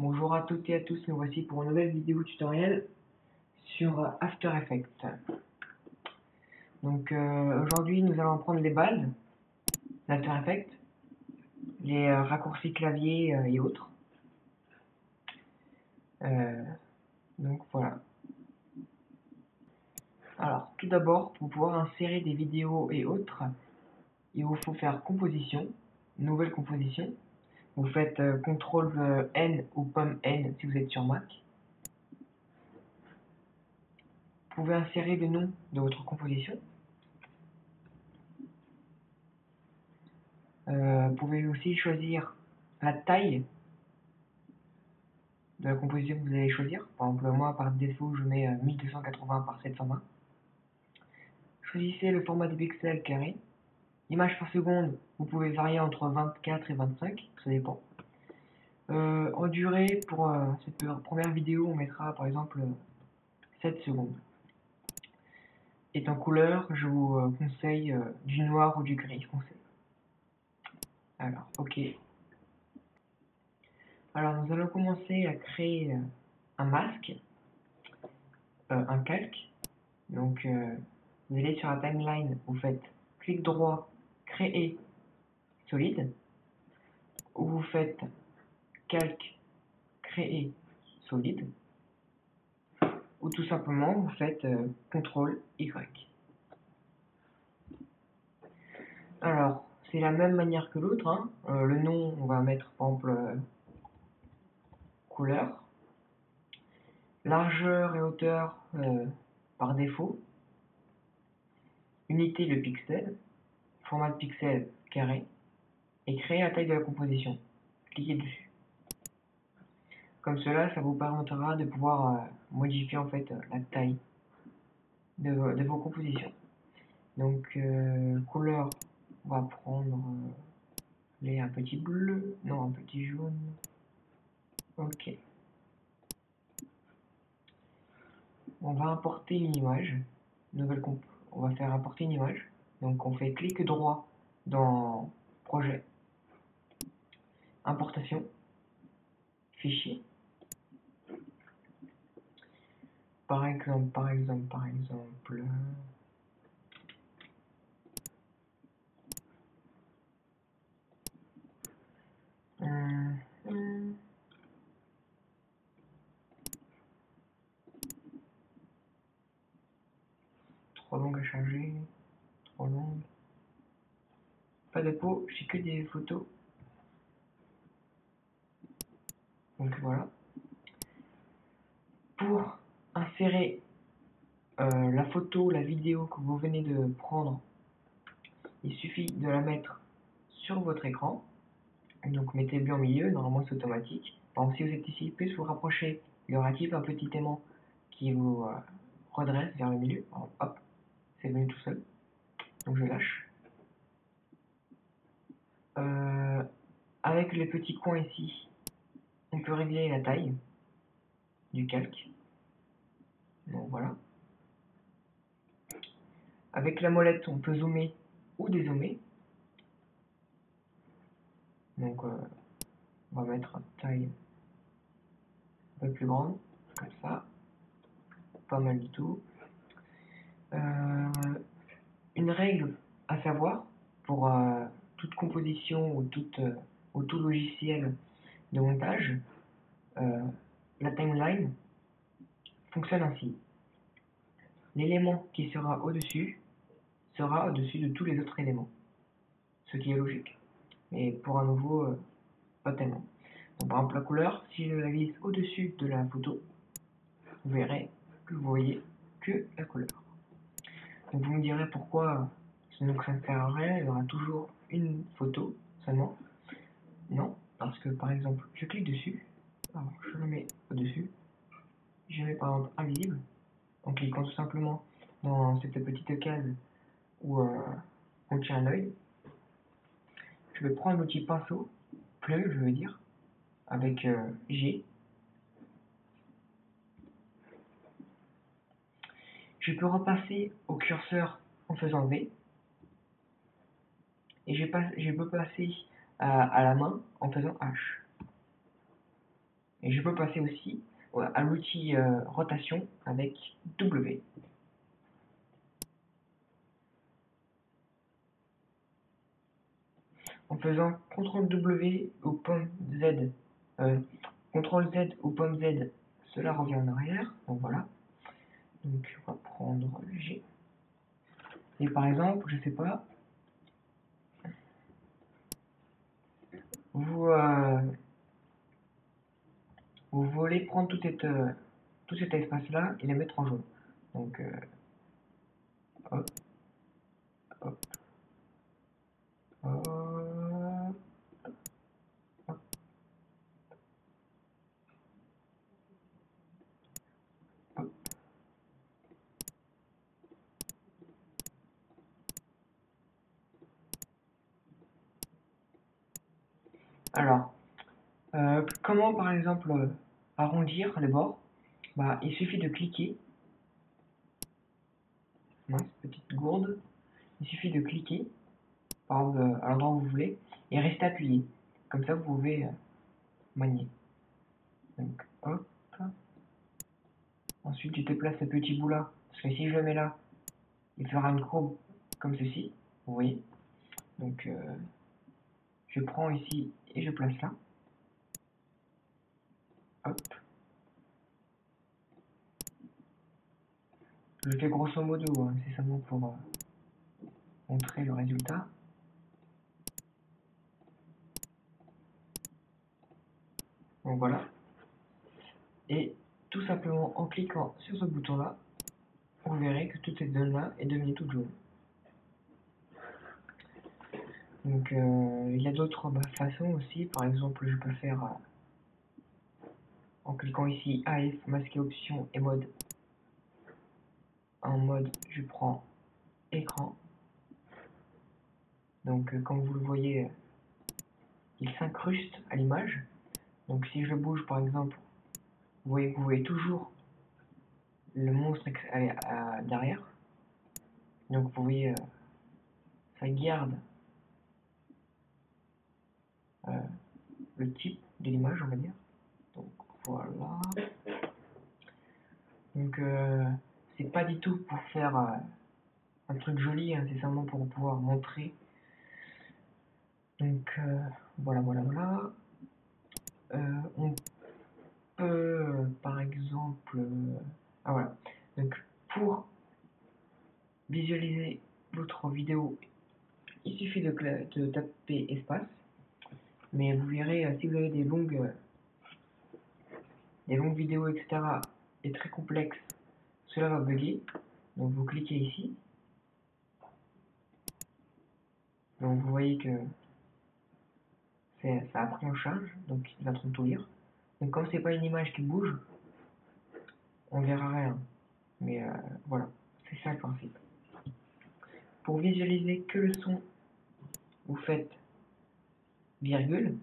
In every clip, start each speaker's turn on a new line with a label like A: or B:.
A: Bonjour à toutes et à tous, nous voici pour une nouvelle vidéo tutoriel sur After Effects. Donc aujourd'hui nous allons prendre les bases d'After Effects, les raccourcis clavier et autres. Donc voilà. Alors tout d'abord, pour pouvoir insérer des vidéos et autres, il vous faut faire composition, nouvelle composition. Vous faites CTRL N ou pomme N si vous êtes sur Mac. Vous pouvez insérer le nom de votre composition. Vous pouvez aussi choisir la taille de la composition que vous allez choisir. Par exemple, moi par défaut je mets 1280 par 720. Choisissez le format de pixels carré. Images par seconde, vous pouvez varier entre 24 et 25, ça dépend. En durée, pour cette première vidéo, on mettra par exemple 7 secondes. Et en couleur, je vous conseille du noir ou du gris foncé. Alors, ok. Alors, nous allons commencer à créer un masque, un calque. Donc, vous allez sur la timeline, vous faites clic droit, créer solide, ou vous faites calque, créer solide, ou tout simplement vous faites CTRL Y. Alors, c'est la même manière que l'autre, hein. Le nom, on va mettre par exemple couleur, largeur et hauteur par défaut, unité de pixel, format de pixel carré, et créer la taille de la composition. Cliquez dessus. Comme cela, ça vous permettra de pouvoir modifier en fait la taille de vos compositions. Donc, couleur, on va prendre un petit bleu, non, un petit jaune. Ok. On va importer une image. Nouvelle comp. On va faire importer une image. Donc, on fait clic droit dans projet, importation, fichier. Par exemple. Trop longue à charger, trop longue. Pas de peau, j'ai que des photos. Donc voilà. Pour insérer la photo, la vidéo que vous venez de prendre, il suffit de la mettre sur votre écran. Donc mettez bien au milieu, normalement c'est automatique. Par exemple, si vous êtes ici, plus vous rapprochez, il y aura un petit aimant qui vous redresse vers le milieu. Alors, hop, c'est venu tout seul. Donc je lâche. Avec les petits coins ici, on peut régler la taille du calque. Donc voilà. Avec la molette, on peut zoomer ou dézoomer. Donc on va mettre une taille un peu plus grande, comme ça. Pas mal du tout. Une règle à savoir pour toute composition ou tout logiciel de montage, la timeline fonctionne ainsi. L'élément qui sera au-dessus de tous les autres éléments, ce qui est logique. Mais pour un nouveau, pas tellement. Donc, par exemple, la couleur, si je la glisse au-dessus de la photo, vous verrez que vous voyez que la couleur. Donc vous me direz pourquoi ça ne sert à rien, il y aura toujours une photo seulement. Non, parce que par exemple, je clique dessus, alors je le mets au-dessus, je mets par exemple invisible, en cliquant tout simplement dans cette petite case où on tient un œil. Je vais prendre l'outil pinceau, plume je veux dire, avec G. Je peux repasser au curseur en faisant V. Et je peux passer à la main en faisant H. Et je peux passer aussi à l'outil rotation avec W. En faisant CTRL W ou pomme Z, CTRL Z ou pomme Z, cela revient en arrière. Donc voilà. Donc on va prendre G. Et par exemple, je sais pas, vous voulez prendre tout cet espace-là et le mettre en jaune. Donc hop, hop, hop, hop. Alors, comment par exemple arrondir les bords? Bah, il suffit de cliquer, mince, petite gourde, il suffit de cliquer, par exemple à l'endroit où vous voulez, et rester appuyé. Comme ça, vous pouvez manier. Donc, hop. Ensuite, tu déplaces ce petit bout là, parce que si je le mets là, il fera une courbe comme ceci, vous voyez. Donc, je prends ici et je place là. Hop. Je fais grosso modo, hein, c'est seulement pour montrer le résultat. Donc voilà. Et tout simplement en cliquant sur ce bouton là, vous verrez que toute cette zone là est devenue toute jaune. Donc il y a d'autres façons aussi, par exemple je peux faire en cliquant ici AF, masquer option et mode. En mode je prends écran. Donc comme vous le voyez, il s'incruste à l'image. Donc si je bouge par exemple, vous voyez toujours le monstre derrière. Donc vous voyez, ça garde le type de l'image, on va dire. Donc voilà. Donc c'est pas du tout pour faire un truc joli, hein, c'est seulement pour pouvoir montrer. Donc voilà. On peut par exemple ah voilà. Donc pour visualiser votre vidéo, il suffit de taper espace. Mais vous verrez, si vous avez des longues vidéos, etc., et très complexes, cela va bugger. Donc vous cliquez ici. Donc vous voyez que ça a pris en charge, donc il va tout lire. Donc comme c'est pas une image qui bouge, on verra rien. Mais voilà, c'est ça le principe. Pour visualiser que le son, vous faites virgule.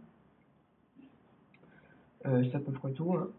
A: C'est à peu près tout, hein.